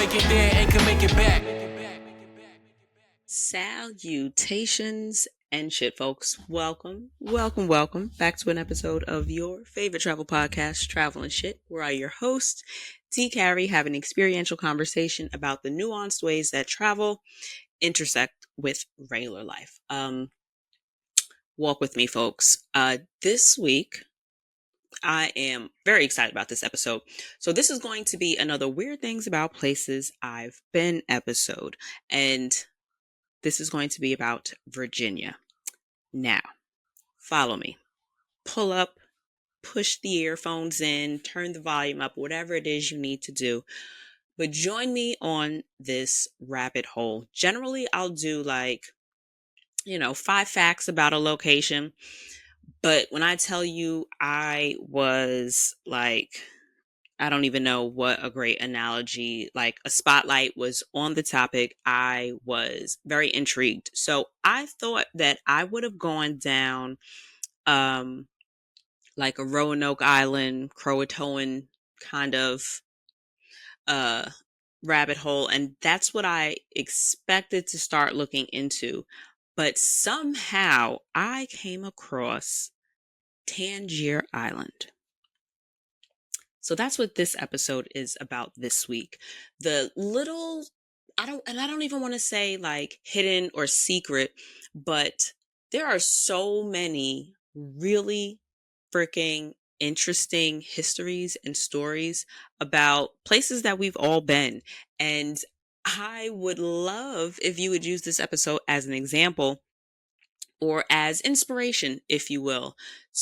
make it there and can make it back. Salutations and shit, folks. Welcome back to an episode of your favorite travel podcast, Travel and Shit, where I, your host, T. Carrie, have an experiential conversation about the nuanced ways that travel intersect with regular life. Walk with me, folks. This week, I am very excited about this episode. So this is going to be another Weird Things About Places I've Been episode. And this is going to be about Virginia. Now, follow me. Pull up, push the earphones in, turn the volume up, whatever it is you need to do. But join me on this rabbit hole. Generally, I'll do 5 facts about a location. But when I tell you I was I don't even know what a great analogy, like a spotlight was on the topic, I was very intrigued. So I thought that I would have gone down like a Roanoke Island, Croatoan kind of rabbit hole. And that's what I expected to start looking into. But somehow I came across Tangier Island. So that's what this episode is about this week. The little, I don't even want to say like hidden or secret, but there are so many really freaking interesting histories and stories about places that we've all been. And I would love if you would use this episode as an example or as inspiration, if you will,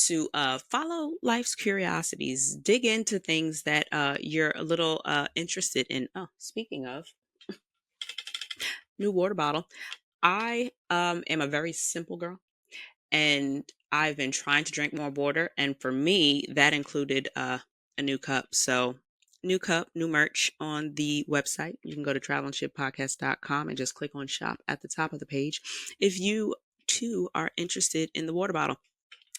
to follow life's curiosities, dig into things that you're a little interested in. Oh, speaking of, new water bottle. I am a very simple girl, and I've been trying to drink more water. And for me, that included a new cup. So new cup, new merch on the website. You can go to travelandshippodcast.com and just click on shop at the top of the page. If you too are interested in the water bottle,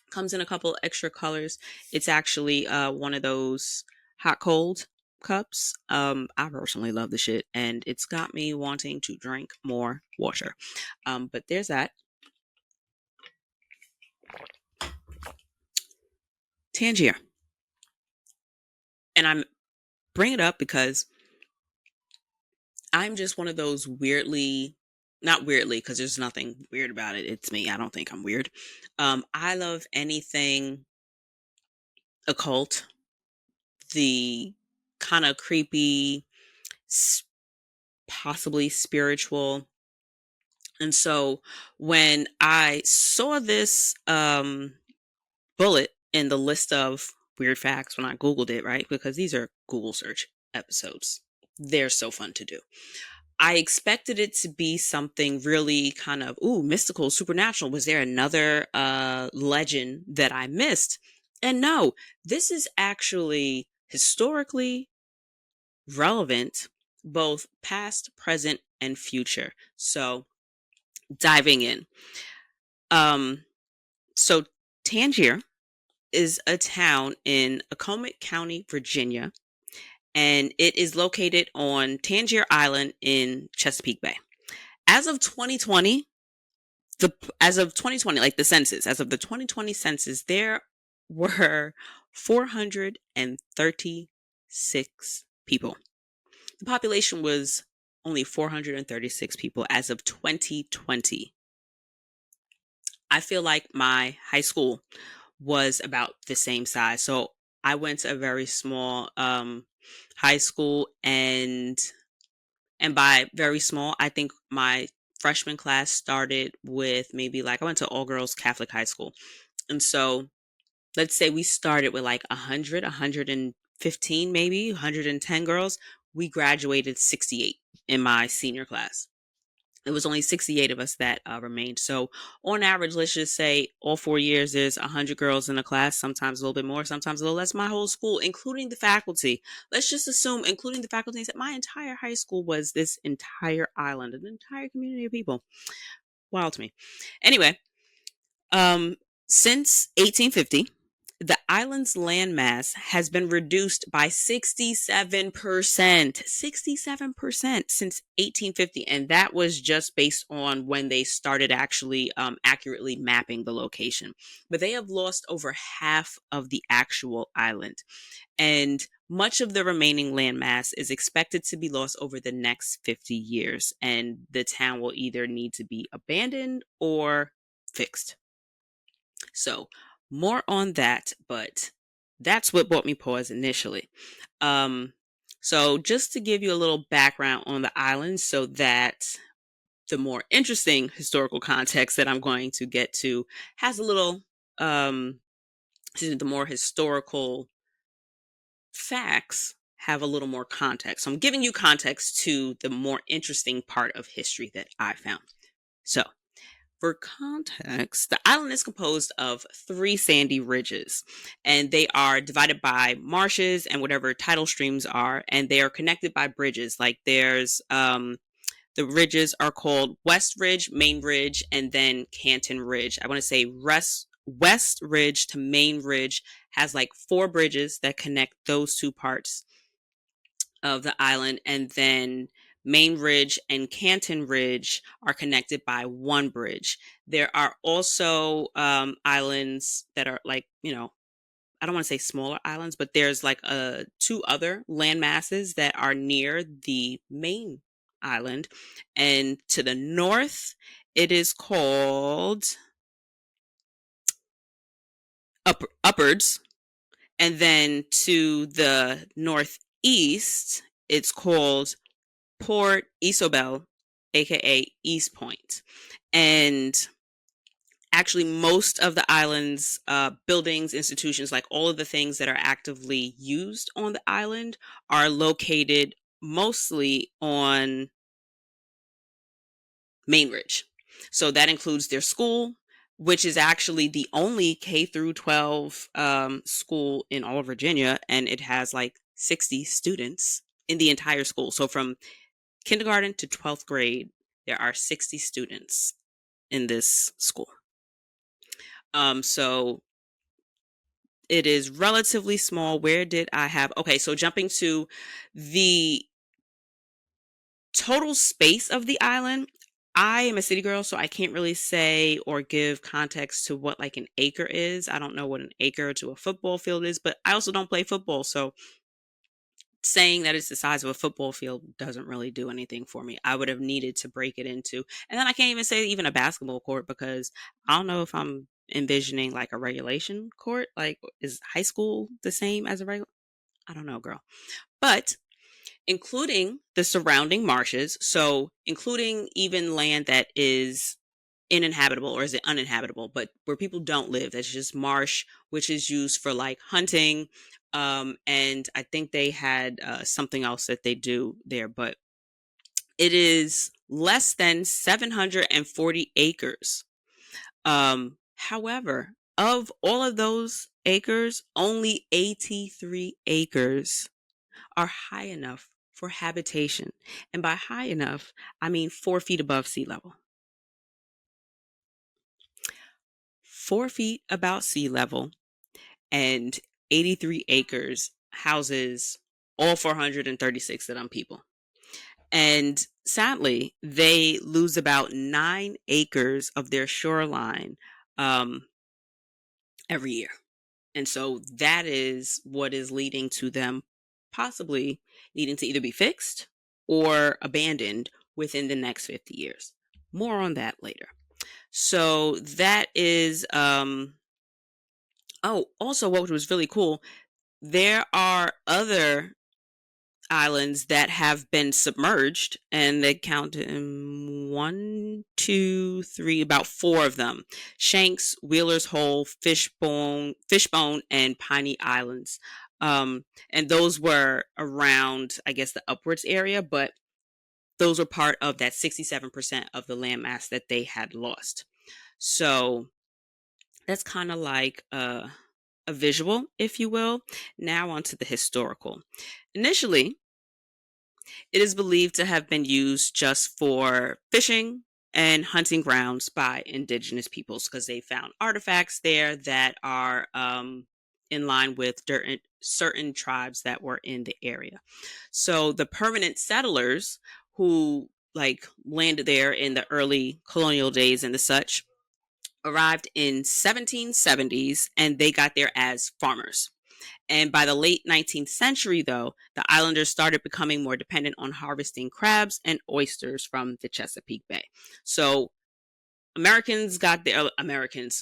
comes in a couple extra colors. It's actually one of those hot cold cups. I personally love the shit, and it's got me wanting to drink more water. But there's that. Tangier. And I'm bringing it up because I'm just one of those not weirdly, because there's nothing weird about it. It's me. I don't think I'm weird. I love anything occult, the kind of creepy, possibly spiritual. And so when I saw this bullet in the list of weird facts when I Googled it, right? Because these are Google search episodes. They're so fun to do. I expected it to be something really kind of, mystical, supernatural. Was there another legend that I missed? And no, this is actually historically relevant, both past, present, and future. So diving in. So Tangier is a town in Occupant County, Virginia, and it is located on Tangier Island in Chesapeake Bay. As of 2020, like the census, as of the 2020 census, there were 436 people. The population was only 436 people as of 2020. I feel like my high school was about the same size. So I went to a very small high school, and by very small, I think my freshman class started with maybe I went to all girls Catholic high school. And so let's say we started with 100, 115, maybe 110 girls. We graduated 68 in my senior class. It was only 68 of us that remained. So on average, let's just say all 4 years, there's 100 girls in a class, sometimes a little bit more, sometimes a little less. My whole school, including the faculty, let's just assume, including the faculty, that my entire high school was this entire island, an entire community of people. Wild to me. Anyway, since 1850, The island's landmass has been reduced by 67%, 67% since 1850. And that was just based on when they started actually accurately mapping the location. But they have lost over half of the actual island. And much of the remaining landmass is expected to be lost over the next 50 years. And the town will either need to be abandoned or fixed. So, more on that, but that's what brought me pause initially. Um, so, just to give you a little background on the island, so that the more interesting historical context that I'm going to get to has a little, um, the more historical facts have a little more context. So, I'm giving you context to the more interesting part of history that I found. So, for context, the island is composed of three sandy ridges, and they are divided by marshes and whatever tidal streams are, and they are connected by bridges. Like there's the ridges are called West Ridge, Main Ridge, and then Canton Ridge. I want to say West Ridge to Main Ridge has like four bridges that connect those two parts of the island, and then Main Ridge and Canton Ridge are connected by one bridge. There are also islands that are like, I don't want to say smaller islands, but there's like two other land masses that are near the main island. And to the north, it is called Upwards. And then to the northeast, it's called Port Isobel, aka East Point. And actually, most of the island's buildings, institutions, like all of the things that are actively used on the island, are located mostly on Main Ridge. So that includes their school, which is actually the only K through 12 school in all of Virginia, and it has like 60 students in the entire school. So from kindergarten to 12th grade, there are 60 students in this school. So it is relatively small. Where did I have? Okay, so jumping to the total space of the island. I am a city girl, so I can't really say or give context to what like an acre is. I don't know what an acre to a football field is, but I also don't play football, so saying that it's the size of a football field doesn't really do anything for me. I would have needed to break it into, and then I can't even say even a basketball court because I don't know if I'm envisioning like a regulation court. Like, is high school the same as a regular? I don't know, girl. But including the surrounding marshes, so including even land that is uninhabitable, or is it uninhabitable, but where people don't live, that's just marsh, which is used for like hunting, and I think they had something else that they do there, but it is less than 740 acres. However, of all of those acres, only 83 acres are high enough for habitation, and by high enough I mean 4 feet above sea level. 4 feet about sea level, and 83 acres houses all 436 of them people. And sadly, they lose about 9 acres of their shoreline um, every year. And so that is what is leading to them possibly needing to either be fixed or abandoned within the next 50 years. More on that later. So that is oh, also what was really cool, there are other islands that have been submerged, and they count in one, two, three, about four of them: Shanks, Wheeler's Hole, Fishbone, and Piney Islands. And those were around, I guess, the upwards area, but those were part of that 67% of the landmass that they had lost. So that's kind of like a visual, if you will. Now onto the historical. Initially, it is believed to have been used just for fishing and hunting grounds by indigenous peoples because they found artifacts there that are in line with certain tribes that were in the area. So the permanent settlers who like landed there in the early colonial days and the such arrived in 1770s, and they got there as farmers. And by the late 19th century, though, the islanders started becoming more dependent on harvesting crabs and oysters from the Chesapeake Bay. So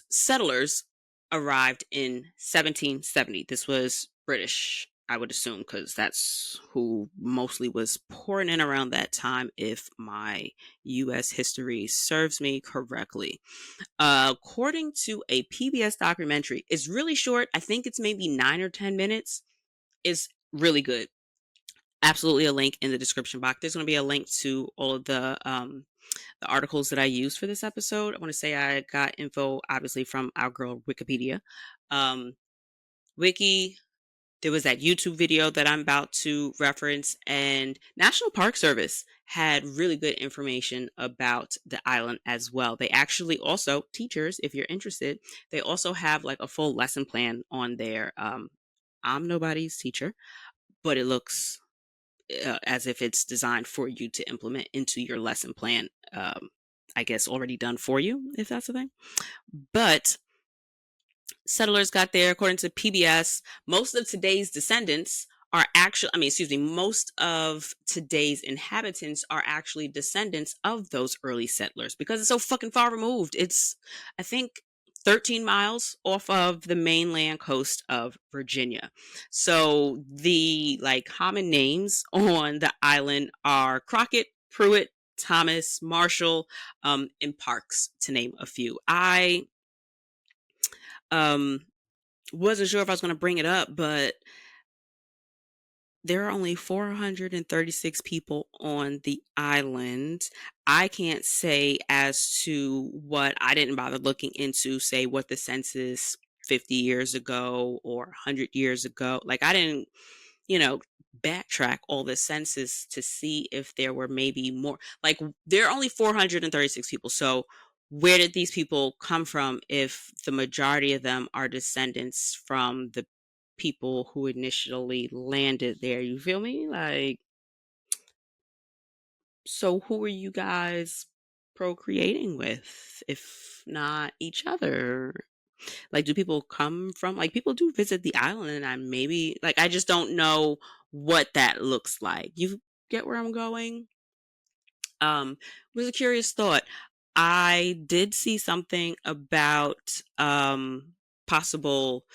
settlers arrived in 1770. This was British, I would assume, because that's who mostly was pouring in around that time, if my U.S. history serves me correctly. According to a PBS documentary, it's really short. I think it's maybe 9 or 10 minutes. It's really good. Absolutely a link in the description box. There's going to be a link to all of the articles that I used for this episode. I want to say I got info, obviously, from our girl Wikipedia. Wiki, there was that YouTube video that I'm about to reference, and National Park Service had really good information about the island as well. They actually also, teachers, if you're interested, they also have like a full lesson plan on there. I'm nobody's teacher, but it looks as if it's designed for you to implement into your lesson plan. I guess already done for you, if that's the thing. But settlers got there, according to PBS. Most of today's descendants are actually, most of today's inhabitants are actually descendants of those early settlers because it's so fucking far removed. It's, I think, 13 miles off of the mainland coast of Virginia. So the like common names on the island are Crockett, Pruitt, Thomas, Marshall, and Parks, to name a few. I wasn't sure if I was going to bring it up, but there are only 436 people on the island. I can't say as to what, I didn't bother looking into, say, what the census 50 years ago or 100 years ago. Like, I didn't, backtrack all the census to see if there were maybe more. Like, there are only 436 people. So where did these people come from if the majority of them are descendants from the people who initially landed there? You feel me? Like, so who are you guys procreating with if not each other? Like, do people come from, like, people do visit the island, and I just don't know what that looks like. You get where I'm going? It was a curious thought. I did see something about possible,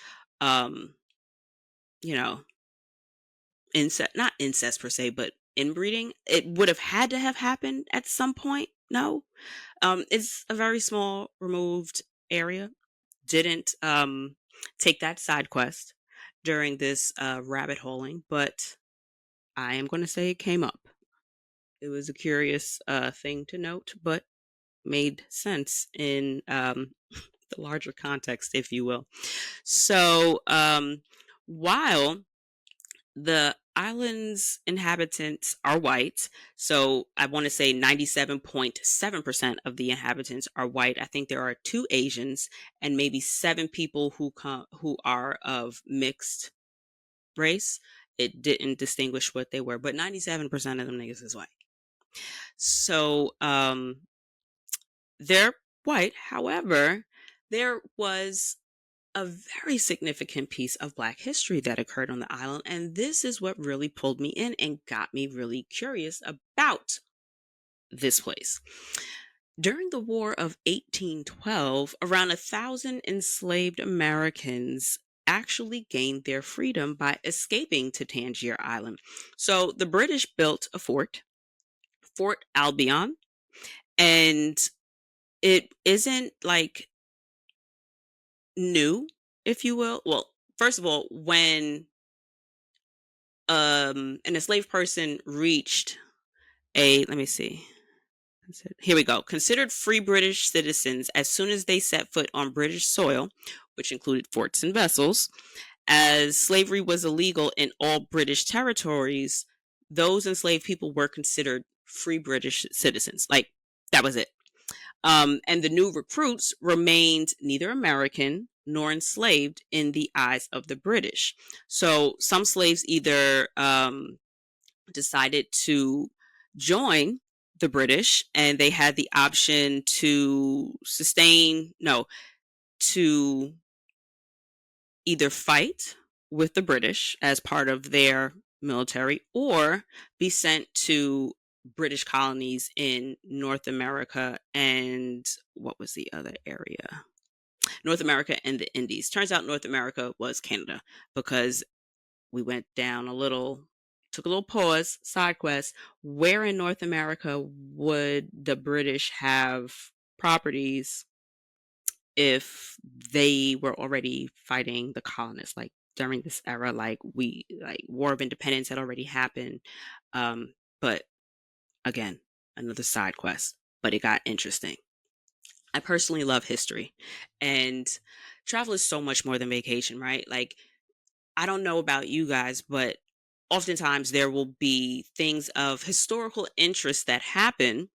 um, you know, incest, not incest per se, but inbreeding. It would have had to have happened at some point. No, it's a very small, removed area. Didn't take that side quest during this rabbit holing, but I am going to say it came up. It was a curious thing to note, but made sense in the larger context, if you will. So while the island's inhabitants are white, so I want to say 97.7% of the inhabitants are white. I think there are 2 Asians and maybe 7 people who are of mixed race. It didn't distinguish what they were, but 97% of them niggas is white. So they're white. However, there was a very significant piece of Black history that occurred on the island, and this is what really pulled me in and got me really curious about this place. During the War of 1812, around 1,000 enslaved Americans actually gained their freedom by escaping to Tangier Island. So the British built a fort, Fort Albion, and it isn't like new, if you will. Well, first of all, when an enslaved person reached let me see. Here we go. Considered free British citizens as soon as they set foot on British soil, which included forts and vessels, as slavery was illegal in all British territories, those enslaved people were considered free British citizens. Like, that was it. And the new recruits remained neither American nor enslaved in the eyes of the British. So some slaves either decided to join the British, and they had the option to to either fight with the British as part of their military or be sent to British colonies in North America and what was the other area? North America and the Indies. Turns out North America was Canada because we went down a little, took a little pause, side quest. Where in North America would the British have properties if they were already fighting the colonists? Like during this era, like War of Independence had already happened. But again, another side quest, but it got interesting. I personally love history, and travel is so much more than vacation, right? Like, I don't know about you guys, but oftentimes there will be things of historical interest that happen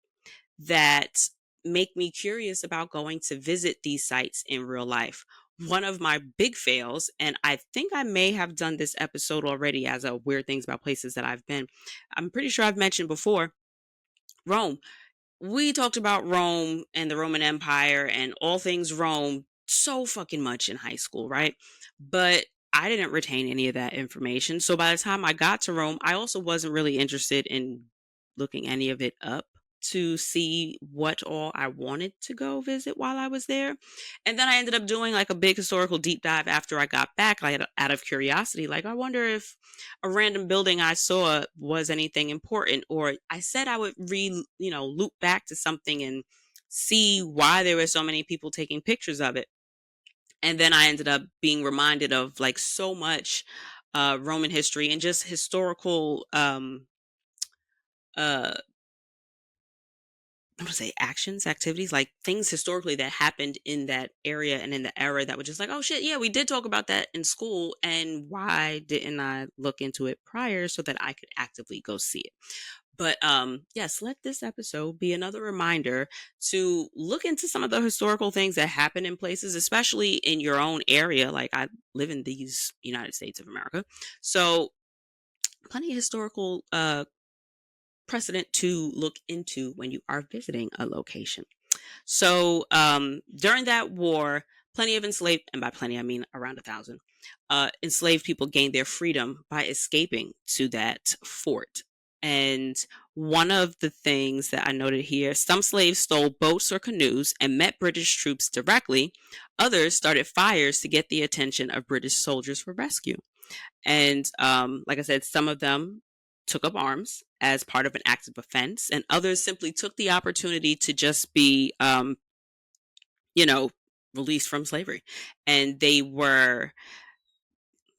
that make me curious about going to visit these sites in real life. One of my big fails, and I think I may have done this episode already as a weird things about places that I've been. I'm pretty sure I've mentioned before Rome. We talked about Rome and the Roman Empire and all things Rome so fucking much in high school, right? But I didn't retain any of that information. So by the time I got to Rome, I also wasn't really interested in looking any of it up to see what all I wanted to go visit while I was there. And then I ended up doing like a big historical deep dive after I got back, like out of curiosity. Like, I wonder if a random building I saw was anything important, or I said I would loop back to something and see why there were so many people taking pictures of it. And then I ended up being reminded of like so much Roman history and just historical uh I'm gonna say actions, activities, like things historically that happened in that area and in the era that were just like, oh shit, yeah, we did talk about that in school. And why didn't I look into it prior so that I could actively go see it? But yes, let this episode be another reminder to look into some of the historical things that happen in places, especially in your own area. Like, I live in these United States of America. So plenty of historical precedent to look into when you are visiting a location. So during that war, plenty of enslaved, and by plenty I mean around 1,000, enslaved people gained their freedom by escaping to that fort. And one of the things that I noted here, some slaves stole boats or canoes and met British troops directly. Others started fires to get the attention of British soldiers for rescue. And like I said, some of them took up arms as part of an act of offense, and others simply took the opportunity to just be, you know, released from slavery. And they were,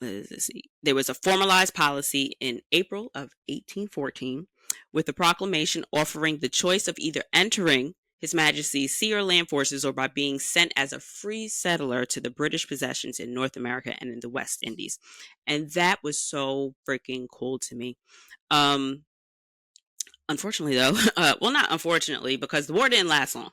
let's see, there was a formalized policy in April of 1814 with a proclamation offering the choice of either entering His Majesty's sea or land forces or by being sent as a free settler to the British possessions in North America and in the West Indies. And that was so freaking cool to me. Um, Unfortunately, though, well, not unfortunately, because the war didn't last long.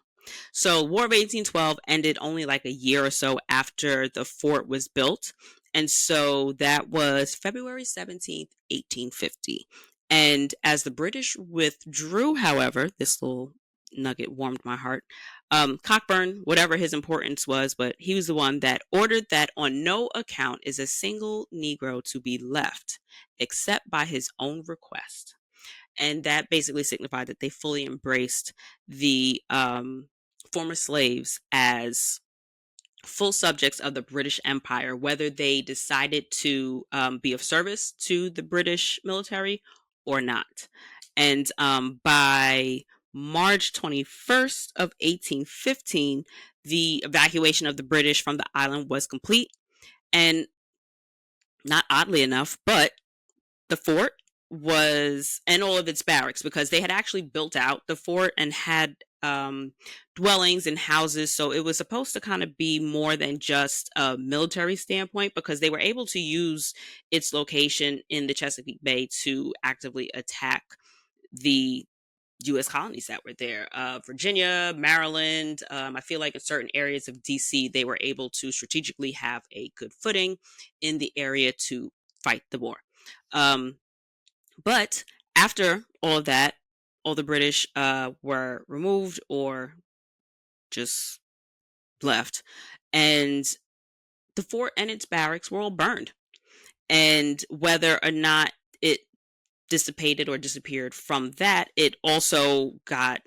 So, War of 1812 ended only like a year or so after the fort was built. And so that was February 17th, 1850. And as the British withdrew, however, this little nugget warmed my heart. Cockburn, whatever his importance was, but he was the one that ordered that on no account is a single Negro to be left, except by his own request. And that basically signified that they fully embraced the former slaves as full subjects of the British Empire, whether they decided to be of service to the British military or not. And by March 21st of 1815, the evacuation of the British from the island was complete. And not oddly enough, but the fort was, and all of its barracks, because they had actually built out the fort and had dwellings and houses. So it was supposed to kind of be more than just a military standpoint, because they were able to use its location in the Chesapeake Bay to actively attack the U.S. colonies that were there. Virginia, Maryland. I feel like in certain areas of D.C., they were able to strategically have a good footing in the area to fight the war. Um, but after all of that, all the British were removed or just left, and the fort and its barracks were all burned. And whether or not it dissipated or disappeared from that, it also got,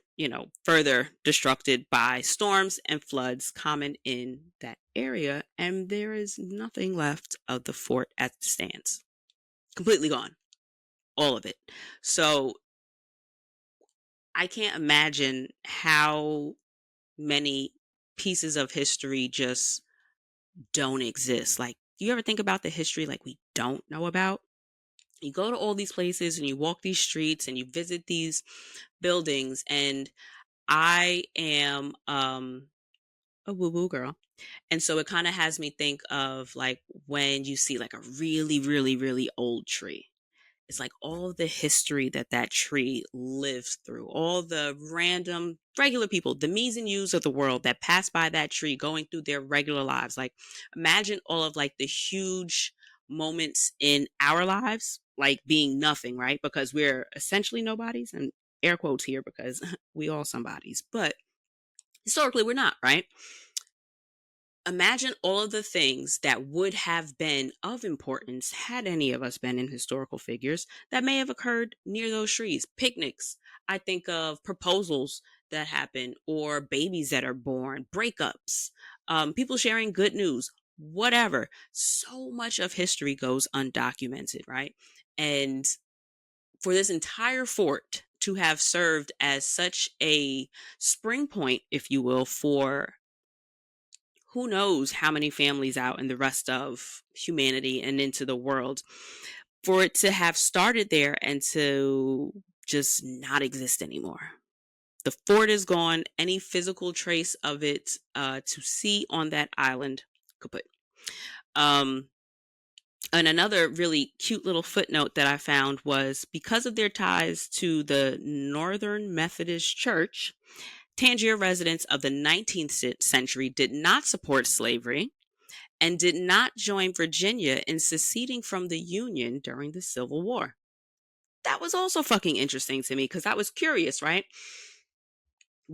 further destructed by storms and floods common in that area. And there is nothing left of the fort as it stands. Completely gone. All of it. So I can't imagine how many pieces of history just don't exist. Like, do you ever think about the history like we don't know about? You go to all these places and you walk these streets and you visit these buildings, and I am a woo woo girl. And so it kind of has me think of like when you see like a really, really, really old tree. It's like all the history that that tree lives through, all the random regular people, the me's and you's of the world that pass by that tree going through their regular lives. Like imagine all of like the huge moments in our lives, like being nothing, right? Because we're essentially nobodies, and air quotes here because we all somebodies, but historically we're not, right? Imagine all of the things that would have been of importance had any of us been in historical figures that may have occurred near those trees. Picnics. I think of proposals that happen, or babies that are born, breakups, people sharing good news, whatever. So much of history goes undocumented, right? And for this entire fort to have served as such a spring point, if you will, for who knows how many families out in the rest of humanity and into the world, for it to have started there and to just not exist anymore. The fort is gone. Any physical trace of it to see on that island, kaput. Um, and another really cute little footnote that I found was because of their ties to the Northern Methodist Church, Tangier residents of the 19th century did not support slavery and did not join Virginia in seceding from the Union during the Civil War. That was also fucking interesting to me because I was curious, right?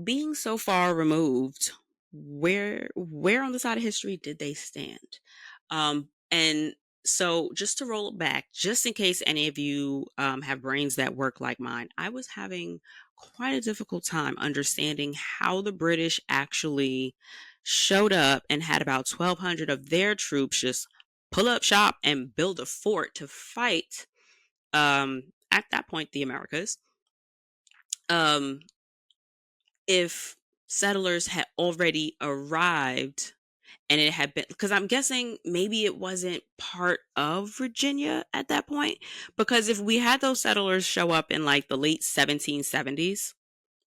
Being so far removed, where on the side of history did they stand? And so just to roll it back, just in case any of you have brains that work like mine, I was having quite a difficult time understanding how the British actually showed up and had about 1,200 of their troops just pull up shop and build a fort to fight, at that point, the Americas. Um, if settlers had already arrived and it had been, because I'm guessing maybe it wasn't part of Virginia at that point, because if we had those settlers show up in like the late 1770s,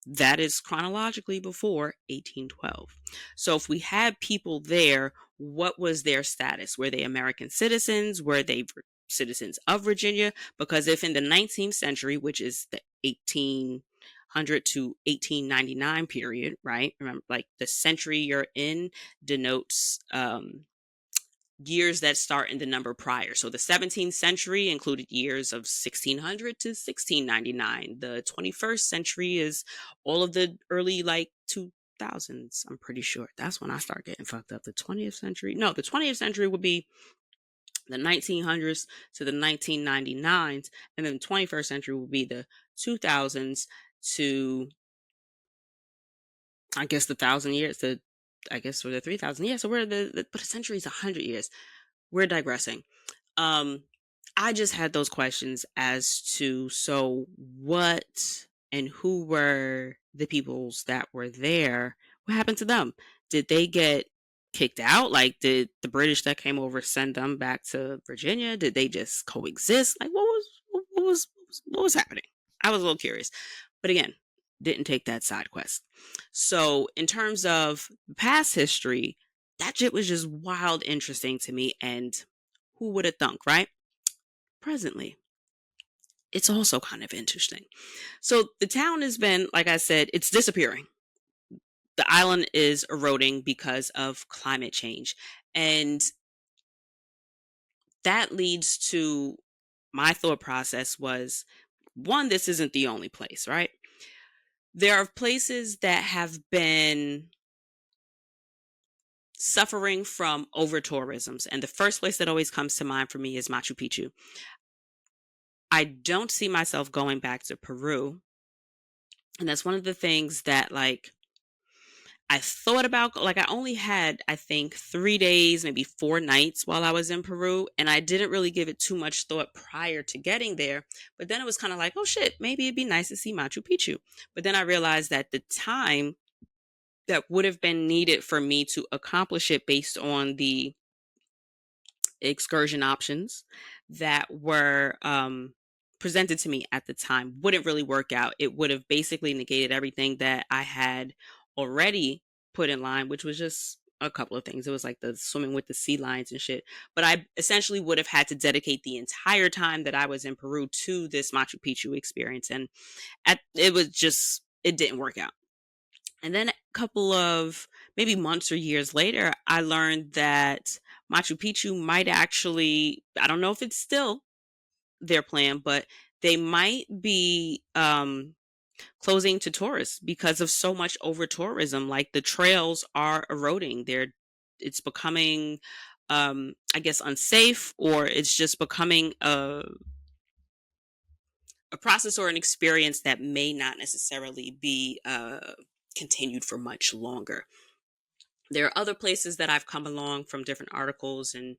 that is chronologically before 1812. So if we had people there, what was their status? Were they American citizens? Were they citizens of Virginia? Because if in the 19th century, which is the 1800 to 1899 period, right? Remember, like the century you're in denotes years that start in the number prior. So the 17th century included years of 1600 to 1699. The 21st century is all of the early like 2000s. I'm pretty sure that's when I start getting fucked up. The 20th century, no, the 20th century would be the 1900s to the 1999s, and then the 21st century would be the 2000s to, I guess, the 1,000 years. I guess for the 3,000 years. So we're but a century is 100 years. We're digressing. Um, I just had those questions as to, so what and who were the peoples that were there? What happened to them? Did they get kicked out? Like, did the British that came over send them back to Virginia? Did they just coexist? Like, what was happening? I was a little curious, but again, didn't take that side quest. So, in terms of past history, that shit was just wild interesting to me, and who would have thunk, right? Presently, it's also kind of interesting. So the town has been, like I said, it's disappearing. The island is eroding because of climate change. And that leads to my thought process was one, this isn't the only place, right? There are places that have been suffering from over tourisms. And the first place that always comes to mind for me is Machu Picchu. I don't see myself going back to Peru. And that's one of the things that, like, I thought about. Like, I only had, I think, 3 days, maybe 4 nights while I was in Peru. And I didn't really give it too much thought prior to getting there. But then it was kind of like, oh shit, maybe it'd be nice to see Machu Picchu. But then I realized that the time that would have been needed for me to accomplish it based on the excursion options that were presented to me at the time wouldn't really work out. It would have basically negated everything that I had already put in line, which was just a couple of things. It was like the swimming with the sea lions and shit. But I essentially would have had to dedicate the entire time that I was in Peru to this Machu Picchu experience. And it was just, it didn't work out. And then a couple of maybe months or years later, I learned that Machu Picchu might actually, I don't know if it's still their plan, but they might be closing to tourists because of so much over tourism. Like, the trails are eroding. It's becoming, I guess, unsafe, or it's just becoming a process or an experience that may not necessarily be continued for much longer. There are other places that I've come along from different articles and,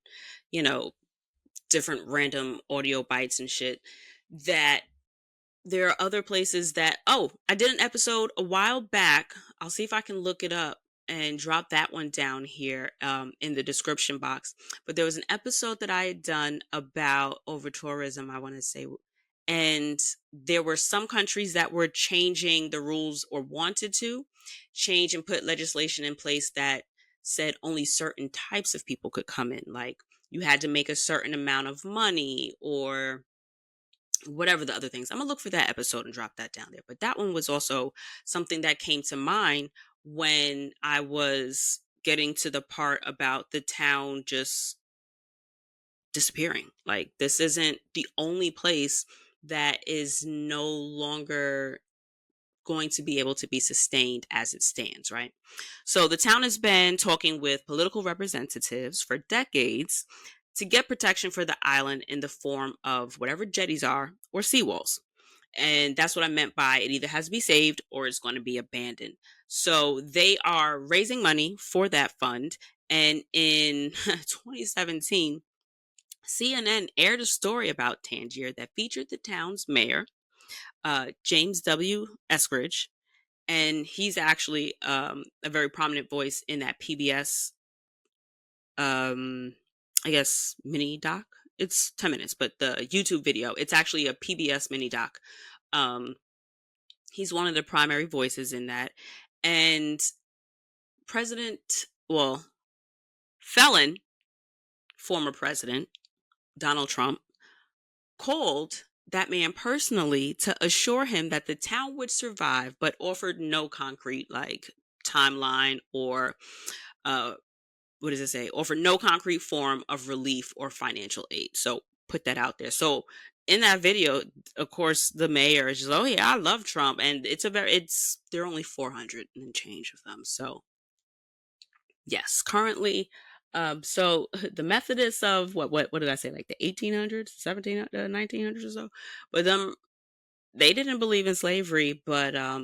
you know, different random audio bites and shit, that there are other places that, oh, I did an episode a while back. I'll see if I can look it up and drop that one down here in the description box. But there was an episode that I had done about over tourism, I want to say. And there were some countries that were changing the rules, or wanted to change and put legislation in place that said only certain types of people could come in. Like, you had to make a certain amount of money, or whatever the other things. I'm gonna look for that episode and drop that down there. But that one was also something that came to mind when I was getting to the part about the town just disappearing. Like, this isn't the only place that is no longer going to be able to be sustained as it stands, right? So the town has been talking with political representatives for decades to get protection for the island in the form of whatever jetties are or seawalls. And that's what I meant by it either has to be saved or it's going to be abandoned. So they are raising money for that fund. And in 2017, CNN aired a story about Tangier that featured the town's mayor, James W. Eskridge, and he's actually a very prominent voice in that PBS, I guess, mini doc. It's 10 minutes, but the YouTube video, it's actually a PBS mini doc. Um, he's one of the primary voices in that. And President, well, felon, former president, Donald Trump, called that man personally to assure him that the town would survive, but offered no concrete, like, timeline or what does it say? Offered no concrete form of relief or financial aid. So put that out there. So in that video, of course, the mayor is just, oh yeah, I love Trump, and there are only 400 and change of them. So yes, currently, so the Methodists of what did I say, like the 1800s, 1700s, 1900s or so, but they didn't believe in slavery. But I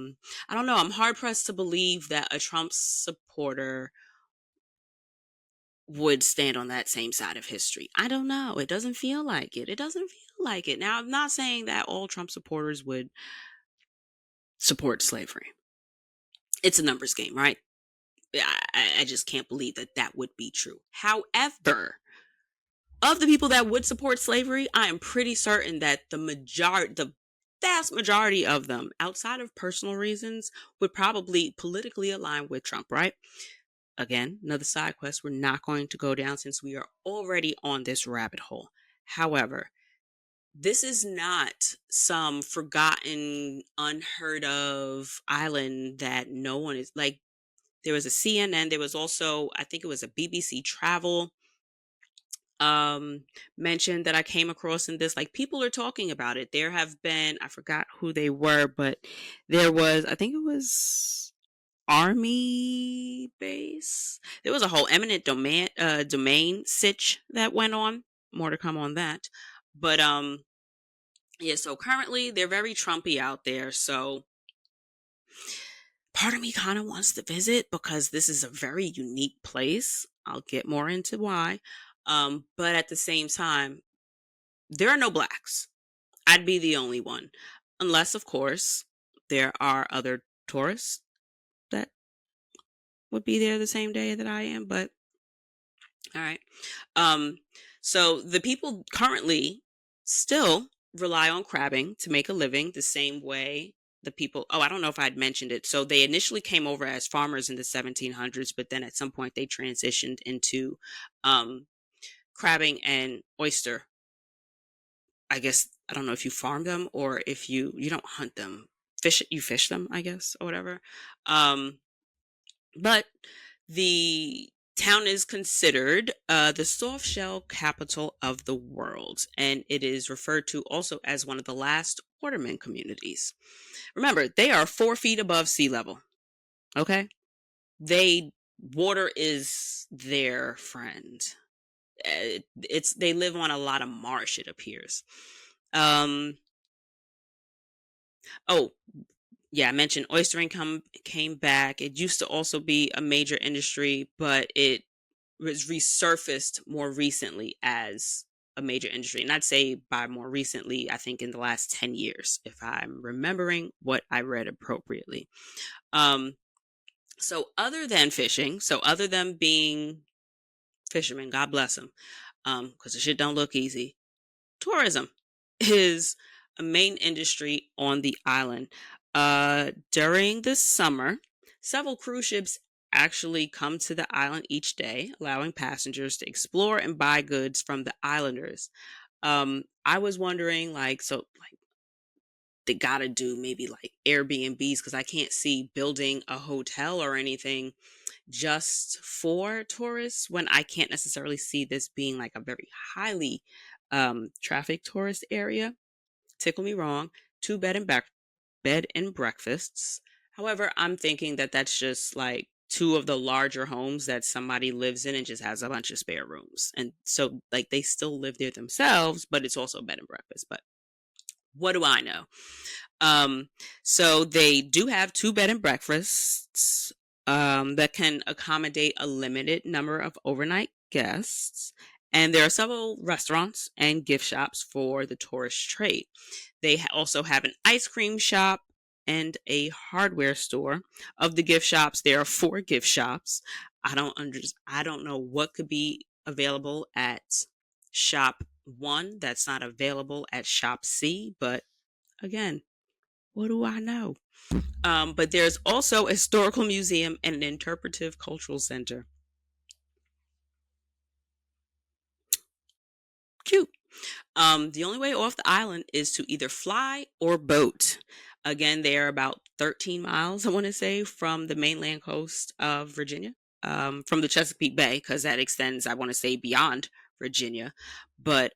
don't know, I'm hard pressed to believe that a Trump supporter would stand on that same side of history. I don't know. It doesn't feel like it. It doesn't feel like it. Now, I'm not saying that all Trump supporters would support slavery. It's a numbers game, right? I just can't believe that that would be true. However, of the people that would support slavery, I am pretty certain that the vast majority of them, outside of personal reasons, would probably politically align with Trump, right? Again, another side quest we're not going to go down since we are already on this rabbit hole. However, This is not some forgotten, unheard of island that no one is like. There was a CNN. There was also, I think it was a BBC Travel um mention that I came across in this. Like, people are talking about it. There have been, I forgot who they were, but there was, I think it was Army base. There was a whole eminent domain sitch that went on. More to come on that. But yeah, so currently they're very Trumpy out there. So part of me kind of wants to visit because this is a very unique place. I'll get more into why. But at the same time, there are no blacks. I'd be the only one. Unless, of course, there are other tourists that would be there the same day that I am. But all right. Um, so the people currently still rely on crabbing to make a living the same way the people, oh, I don't know if I'd mentioned it. So they initially came over as farmers in the 1700s, but then at some point they transitioned into um, crabbing and oyster. I guess I don't know if you farm them or if you don't hunt them. Fish them, I guess, or whatever. Um, but the town is considered the soft shell capital of the world, and it is referred to also as one of the last waterman communities. Remember, they are 4 feet above sea level. Okay, they water is their friend. It's they live on a lot of marsh. It appears. Um. Oh, yeah, I mentioned oyster income came back. It used to also be a major industry, but it was resurfaced more recently as a major industry. And I'd say by more recently, I think in the last 10 years, if I'm remembering what I read appropriately. Um, so other than fishing, so other than being fishermen, God bless them, because the shit don't look easy. Tourism is a main industry on the island. During the summer, several cruise ships actually come to the island each day, allowing passengers to explore and buy goods from the islanders. I was wondering, like, so like they gotta do maybe like Airbnbs because I can't see building a hotel or anything just for tourists when I can't necessarily see this being like a very highly traffic tourist area. Tickle me wrong. Two bed and breakfasts. However, I'm thinking that that's just like two of the larger homes that somebody lives in and just has a bunch of spare rooms. And so like they still live there themselves, but it's also bed and breakfast. But what do I know? Um, so they do have two bed and breakfasts that can accommodate a limited number of overnight guests. And there are several restaurants and gift shops for the tourist trade. They also have an ice cream shop and a hardware store. Of the gift shops, there are four gift shops. I don't know what could be available at shop 1 that's not available at shop C, but again, what do I know? But there's also a historical museum and an interpretive cultural center. Cute. The only way off the island is to either fly or boat. Again, they are about 13 miles, I want to say, from the mainland coast of Virginia, from the Chesapeake Bay, because that extends, I want to say, beyond Virginia. But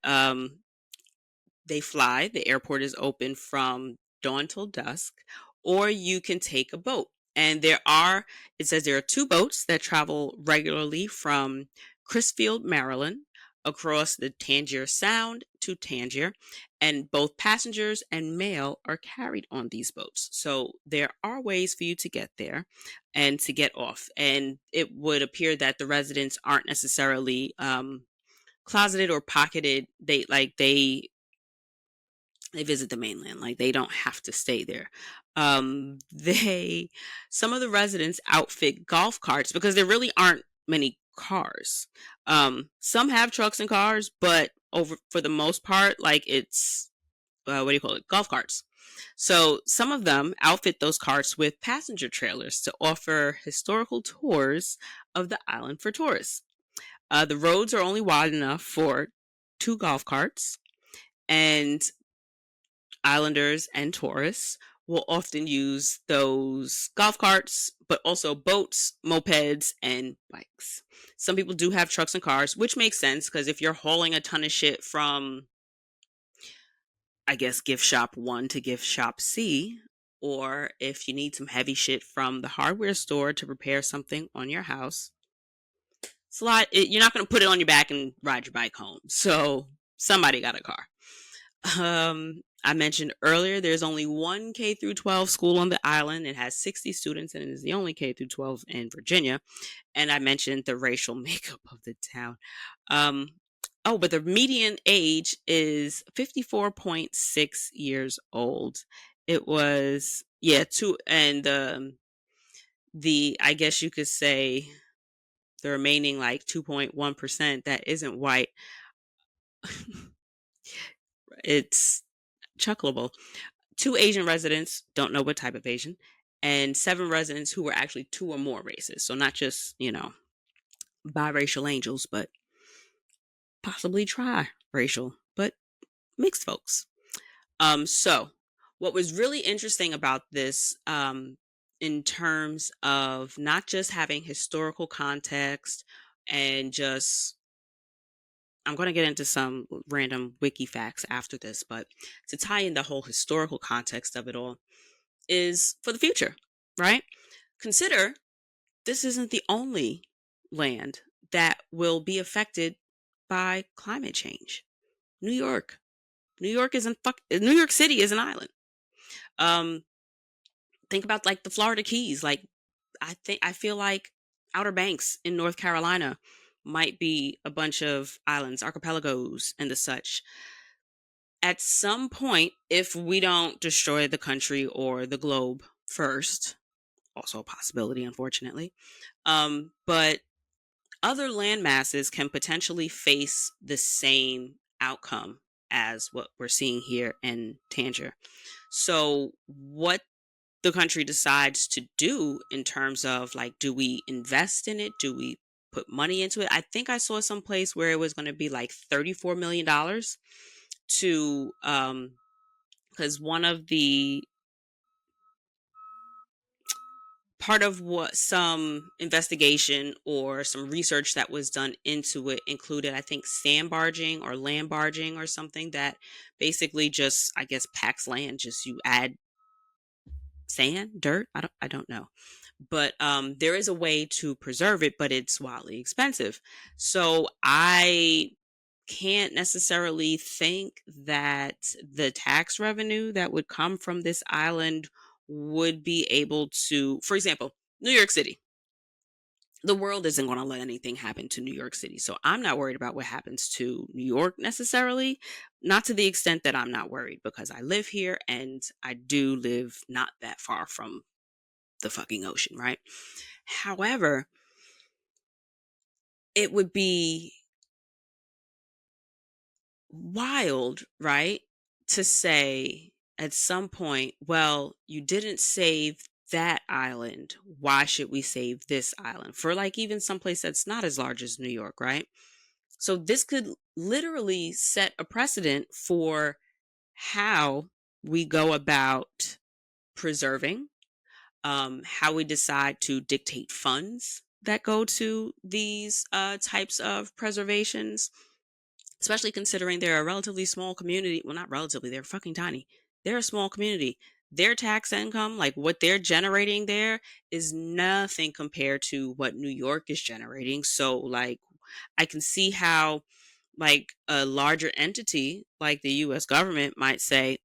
they fly. The airport is open from dawn till dusk, or you can take a boat. And it says there are two boats that travel regularly from Crisfield, Maryland, across the Tangier Sound to Tangier, and both passengers and mail are carried on these boats. So there are ways for you to get there and to get off. And it would appear that the residents aren't necessarily closeted or pocketed. They visit the mainland, like they don't have to stay there. They Some of the residents outfit golf carts because there really aren't many cars. Some have trucks and cars, but over for the most part, like it's what do you call it, golf carts. So some of them outfit those carts with passenger trailers to offer historical tours of the island for tourists. The roads are only wide enough for two golf carts, And islanders and tourists will often use those golf carts, but also boats, mopeds, and bikes. Some people do have trucks and cars, which makes sense because if you're hauling a ton of shit from, I guess, gift shop 1 to gift shop C, or if you need some heavy shit from the hardware store to repair something on your house, you're not going to put it on your back and ride your bike home. So somebody got a car. I mentioned earlier there's only one K through 12 school on the island. It has 60 students and it is the only K through 12 in Virginia. And I mentioned the racial makeup of the town. Um, but the median age is 54.6 years old. It was, yeah, two, and the, I guess you could say, the remaining like 2.1% that isn't white, it's chuckleable. 2 Asian residents, don't know what type of Asian, and 7 residents who were actually 2 or more races. So not just, biracial angels, but possibly tri-racial, but mixed folks. So what was really interesting about this, in terms of not just having historical context and just, I'm going to get into some random wiki facts after this, but to tie in the whole historical context of it all is for the future, right? Consider this isn't the only land that will be affected by climate change. New York. New York City is an island. Um think about like the Florida Keys. Like I feel like Outer Banks in North Carolina might be a bunch of islands, archipelagos and the such. At some point, if we don't destroy the country or the globe first, also a possibility, unfortunately. But other land masses can potentially face the same outcome as what we're seeing here in Tangier. So, what the country decides to do in terms of like, do we invest in it? Do we put money into it? I think I saw some place where it was going to be like $34 million to, because one of the part of what some investigation or some research that was done into it included, I think, sandbarging or land barging or something that basically just, I guess, packs land. Just you add sand, dirt. I don't know, but there is a way to preserve it, but it's wildly expensive. So I can't necessarily think that the tax revenue that would come from this island would be able to, for example, New York City. The world isn't going to let anything happen to New York City. So I'm not worried about what happens to New York necessarily. Not to the extent that I'm not worried because I live here and I do live not that far from the fucking ocean, right? However, it would be wild, right? To say at some point, well, you didn't save that island. Why should we save this island? For like even someplace that's not as large as New York, right? So this could literally set a precedent for how we go about preserving, how we decide to dictate funds that go to these types of preservations, especially considering they're a relatively small community. Well, not relatively, they're fucking tiny. They're a small community. Their tax income, like what they're generating there, is nothing compared to what New York is generating. So, like, I can see how, like, a larger entity like the US government might say,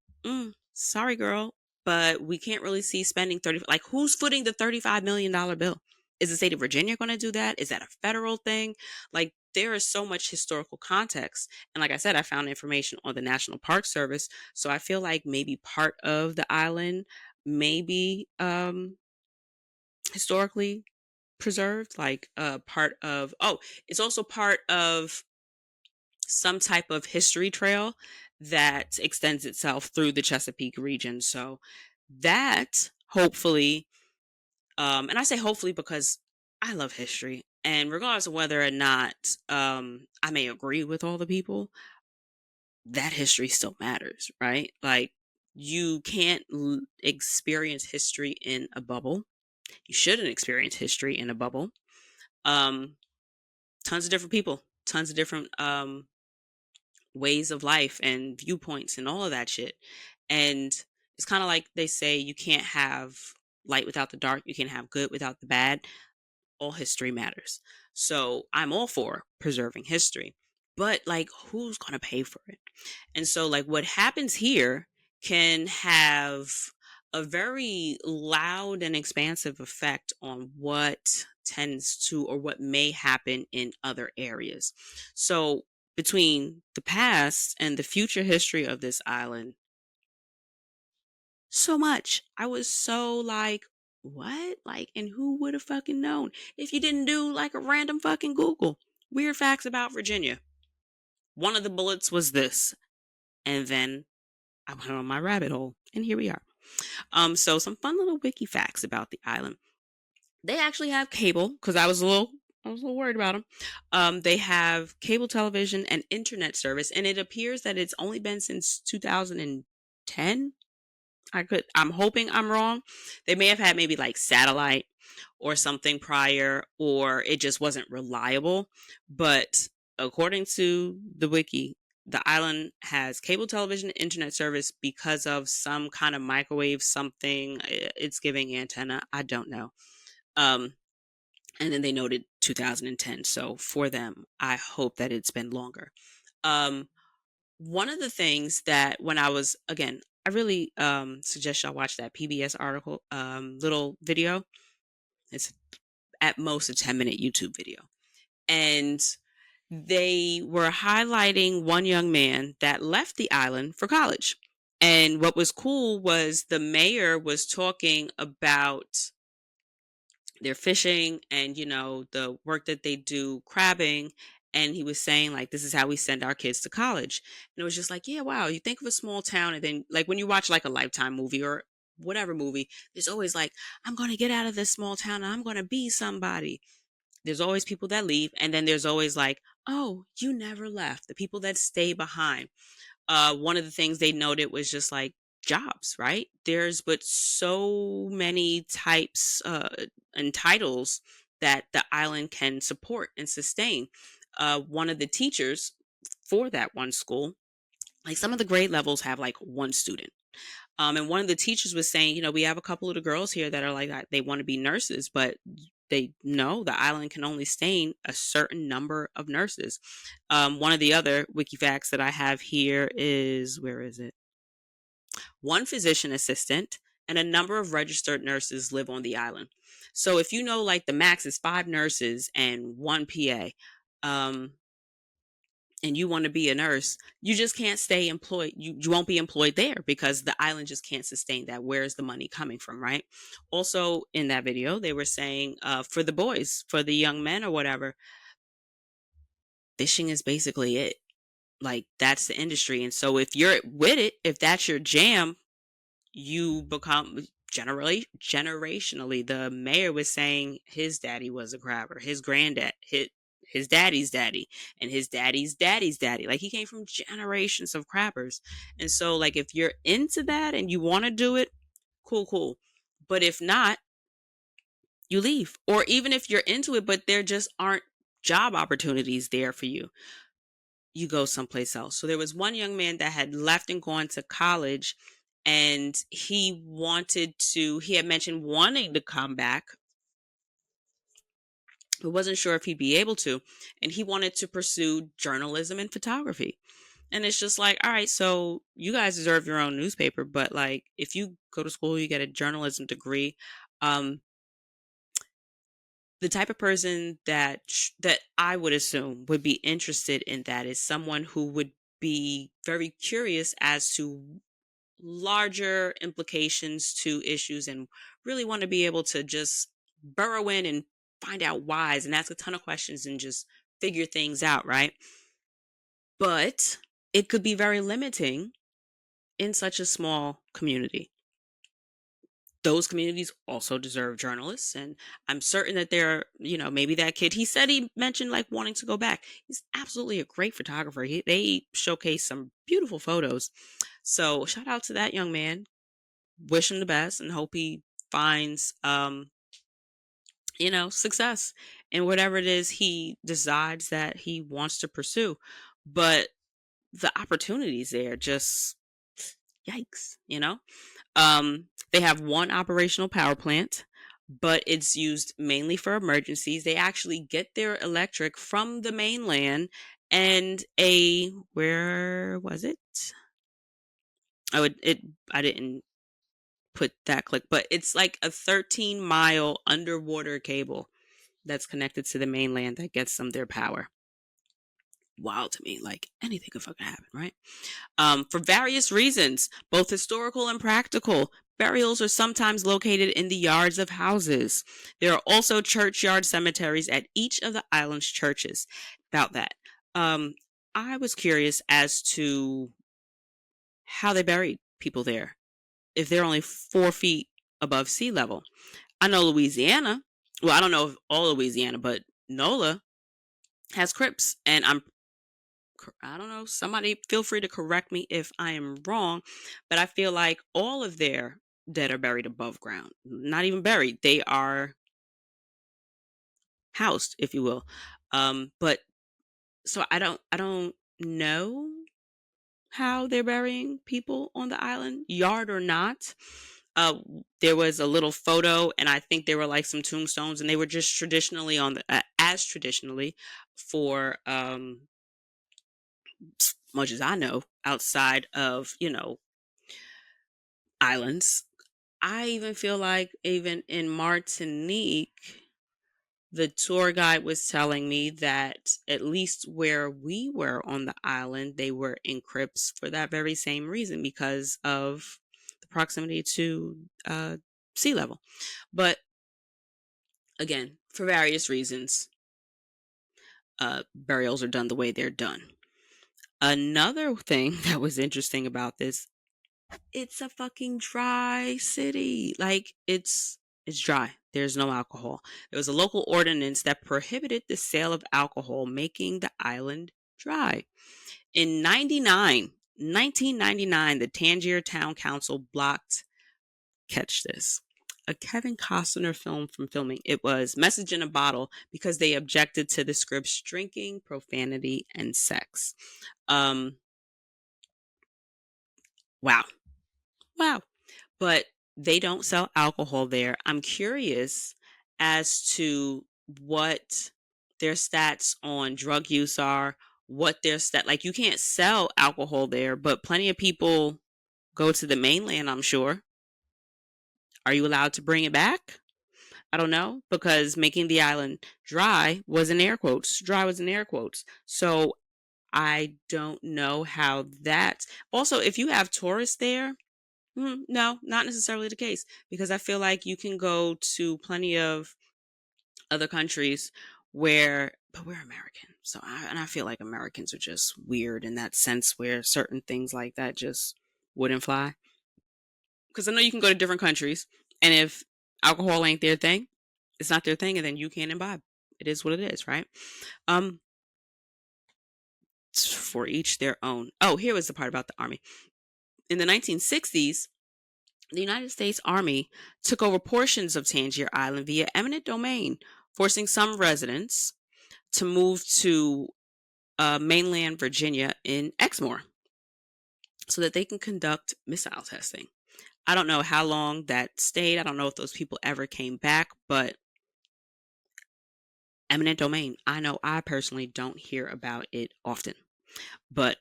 sorry, girl, but we can't really see spending 30. Like, who's footing the $35 million bill? Is the state of Virginia going to do that? Is that a federal thing? Like, there is so much historical context. And like I said, I found information on the National Park Service. So I feel like maybe part of the island may be historically preserved, like part of, it's also part of some type of history trail that extends itself through the Chesapeake region. So that hopefully, and I say hopefully because I love history. And regardless of whether or not I may agree with all the people, that history still matters, right? Like, you can't experience history in a bubble. You shouldn't experience history in a bubble. Um, Tons of different people, tons of different ways of life and viewpoints and all of that shit. And it's kind of like they say you can't have light without the dark, you can't have good without the bad. All history matters. So I'm all for preserving history. But like, who's going to pay for it? And so, like, what happens here can have a very loud and expansive effect on what tends to or what may happen in other areas. So, between the past and the future history of this island, so much. I was so like, what? Like, and who would have fucking known if you didn't do like a random fucking Google? Weird facts about Virginia. One of the bullets was this. And then I went on my rabbit hole, and here we are. So some fun little wiki facts about the island. They actually have cable because I was a little worried about them. They have cable television and internet service, and it appears that it's only been since 2010. I'm hoping I'm wrong. They may have had maybe like satellite or something prior, or it just wasn't reliable. But according to the wiki, the island has cable television internet service because of some kind of microwave something. It's giving antenna. I don't know. Um, and then they noted 2010. So for them, I hope that it's been longer. Um, One of the things that when I was again, I really suggest y'all watch that PBS article, little video. It's at most a 10-minute YouTube video. And they were highlighting one young man that left the island for college. And what was cool was the mayor was talking about their fishing and the work that they do crabbing, and he was saying like this is how we send our kids to college. And it was just like, yeah, wow, you think of a small town, and then like when you watch like a Lifetime movie or whatever movie, there's always like, I'm going to get out of this small town and I'm going to be somebody. There's always people that leave, and then there's always like, oh, you never left, the people that stay behind. One of the things they noted was just like jobs, right? There's but so many types and titles that the island can support and sustain. One of the teachers for that one school, like some of the grade levels have like one student. And one of the teachers was saying, we have a couple of the girls here that are like that. They want to be nurses, but they know the island can only sustain a certain number of nurses. One of the other wiki facts that I have here is where is it? One physician assistant and a number of registered nurses live on the island. So if you know, like the max is 5 nurses and one PA, um, and you want to be a nurse, you just can't stay employed. You won't be employed there because the island just can't sustain that. Where's the money coming from, right? Also, in that video, they were saying for the boys, for the young men or whatever, fishing is basically it. Like, that's the industry. And so, if you're with it, if that's your jam, you become generally generationally. The mayor was saying his daddy was a crabber, his granddad, his daddy's daddy, and his daddy's daddy's daddy. Like, he came from generations of crabbers. And so, like, if you're into that and you want to do it, cool, cool. But if not, you leave. Or even if you're into it, but there just aren't job opportunities there for you, you go someplace else. So there was one young man that had left and gone to college, and he had mentioned wanting to come back, but wasn't sure if he'd be able to. And he wanted to pursue journalism and photography. And it's just like, all right, so you guys deserve your own newspaper, but like if you go to school, you get a journalism degree. Um, the type of person that I would assume would be interested in that is someone who would be very curious as to larger implications to issues and really want to be able to just burrow in and find out whys and ask a ton of questions and just figure things out, right? But it could be very limiting in such a small community. Those communities also deserve journalists, and I'm certain that they're, maybe that kid, he said he mentioned like wanting to go back. He's absolutely a great photographer. They showcase some beautiful photos. So shout out to that young man. Wish him the best and hope he finds success in whatever it is he decides that he wants to pursue. But the opportunities there just yikes. They have one operational power plant, but it's used mainly for emergencies. They actually get their electric from the mainland, and where was it? I didn't put that click, but it's like a 13-mile underwater cable that's connected to the mainland that gets them their power. Wild to me, like anything could fucking happen, right? For various reasons, both historical and practical, burials are sometimes located in the yards of houses. There are also churchyard cemeteries at each of the island's churches. About that, I was curious as to how they buried people there if they're only 4 feet above sea level. I know Louisiana. Well, I don't know if all Louisiana, but NOLA has crypts, and I don't know, somebody feel free to correct me if I am wrong, but I feel like all of their dead are buried above ground. Not even buried. They are housed, if you will. But so I don't know how they're burying people on the island, yard or not. Uh, there was a little photo, and I think there were like some tombstones, and they were just traditionally on the as traditionally for much as I know, outside of, islands. I even feel like even in Martinique, the tour guide was telling me that at least where we were on the island, they were in crypts for that very same reason because of the proximity to sea level. But again, for various reasons, burials are done the way they're done. Another thing that was interesting about this, it's a fucking dry city. Like it's dry. There's no alcohol. There was a local ordinance that prohibited the sale of alcohol, making the island dry. In 1999, the Tangier Town Council blocked, catch this, a Kevin Costner film from filming. It was Message in a Bottle because they objected to the script's drinking, profanity, and sex. Um, wow. Wow. But they don't sell alcohol there. I'm curious as to what their stats on drug use are, what their like you can't sell alcohol there, but plenty of people go to the mainland, I'm sure. Are you allowed to bring it back? I don't know because making the island dry was in air quotes. Dry was in air quotes. So I don't know how that. Also, if you have tourists there, no, not necessarily the case because I feel like you can go to plenty of other countries but we're American. And I feel like Americans are just weird in that sense where certain things like that just wouldn't fly. Because I know you can go to different countries, and if alcohol ain't their thing, it's not their thing, and then you can't imbibe. It is what it is, right? Um, for each their own. Oh, here was the part about the army. In the 1960s, the United States Army took over portions of Tangier Island via eminent domain, forcing some residents to move to mainland Virginia in Exmoor so that they can conduct missile testing. I don't know how long that stayed. I don't know if those people ever came back, but eminent domain. I know I personally don't hear about it often, but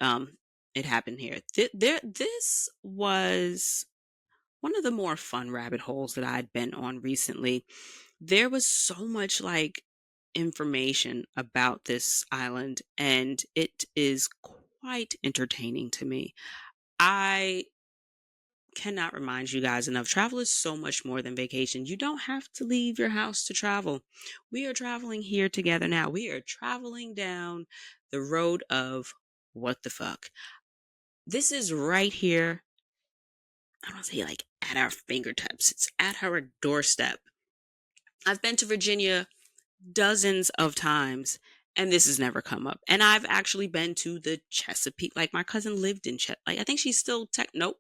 it happened here. This was one of the more fun rabbit holes that I'd been on recently. There was so much like information about this island, and it is quite entertaining to me. I cannot remind you guys enough. Travel is so much more than vacation. You don't have to leave your house to travel. We are traveling here together now. We are traveling down the road of what the fuck. This is right here I don't say like at our fingertips, it's at our doorstep. I've been to Virginia dozens of times and this has never come up. And I've actually been to the Chesapeake. Like my cousin lived in like I think she's still nope.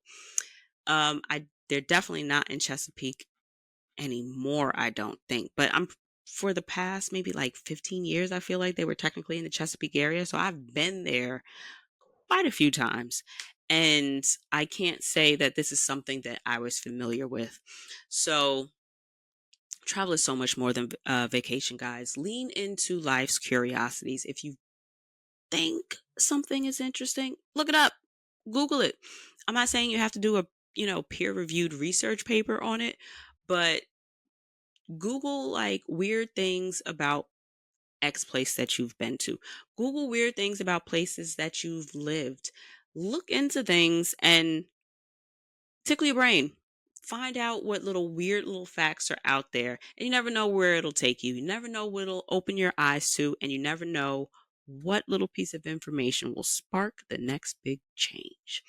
I They're definitely not in Chesapeake anymore, I don't think. But I'm for the past maybe like 15 years, I feel like they were technically in the Chesapeake area. So I've been there quite a few times. And I can't say that this is something that I was familiar with. So travel is so much more than vacation, guys. Lean into life's curiosities. If you think something is interesting, look it up, Google it. I'm not saying you have to do a peer-reviewed research paper on it, but Google like weird things about X place that you've been to. Google weird things about places that you've lived. Look into things and tickle your brain. Find out what little weird little facts are out there. And you never know where it'll take you. You never know what it'll open your eyes to. And you never know what little piece of information will spark the next big change.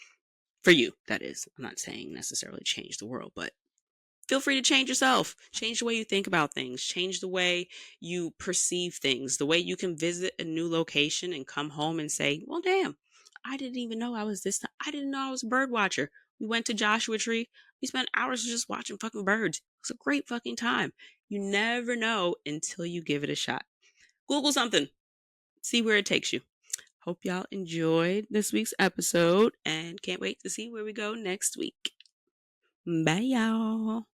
For you, that is. I'm not saying necessarily change the world, but feel free to change yourself. Change the way you think about things. Change the way you perceive things. The way you can visit a new location and come home and say, well, damn, I didn't even know I was this. I didn't know I was a bird watcher. We went to Joshua Tree. We spent hours just watching fucking birds. It was a great fucking time. You never know until you give it a shot. Google something. See where it takes you. Hope y'all enjoyed this week's episode and can't wait to see where we go next week. Bye, y'all.